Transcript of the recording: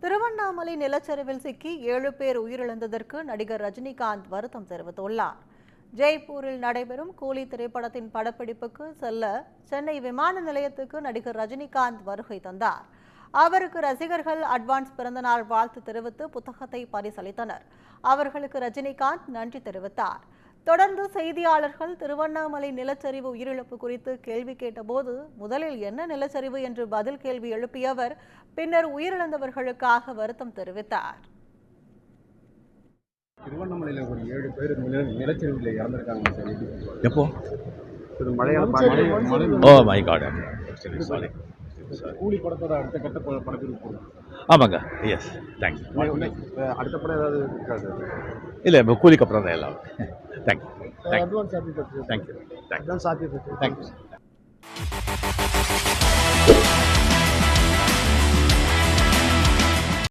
திருவண்ணாமலை நிலச்சரிவில் சிக்கி 7 பேர் உயிரிழந்ததற்கு நடிகர் ரஜினிகாந்த் வருத்தம் தெரிவித்துள்ளார். ஜெய்ப்பூரில் நடைபெறும் கூலி திரைப்படத்தின் படப்பிடிப்புக்கு செல்ல சென்னை விமான நிலையத்துக்கு நடிகர் ரஜினிகாந்த் வருகை தந்தார். அவருக்கு ரசிகர்கள் அட்வான்ஸ் பிறந்தநாள் வாழ்த்து தெரிவித்து புத்தகத்தை பரிசளித்தனர். அவர்களுக்கு ரஜினிகாந்த் நன்றி தெரிவித்தார். தொடர்ந்து செய்தியாளர்கள் திருவண்ணாமலை நிலச்சரிவு உயிரிழப்பு குறித்து கேள்வி கேட்டபோது முதலில் என்ன நிலச்சரிவு என்று பதில் கேள்வி எழுப்பிய அவர் பின்னர் உயிரிழந்தவர்களுக்காக வருத்தம் தெரிவித்தார். திருவண்ணாமலையில் ஒரு 7 பேர் நிலச்சரிவில் இறந்திருக்காங்க சார். எப்போ? மழை. Oh my God, sorry. Coolie படத்தோட அடுத்த கட்ட படப்பிடிப்பு போகும். ஆமாங்க, எஸ், தேங்க்யூ. அடுத்த படம் ஏதாவது இருக்காது? இல்லை, இப்போ கூலிக்கு அப்புறம் தான் எல்லாம். தேங்க்யூ. அட்வான்ஸ் சாத்தியம். தேங்க்யூ. அட்வான்ஸ் சாத்தியம். தேங்க்யூ.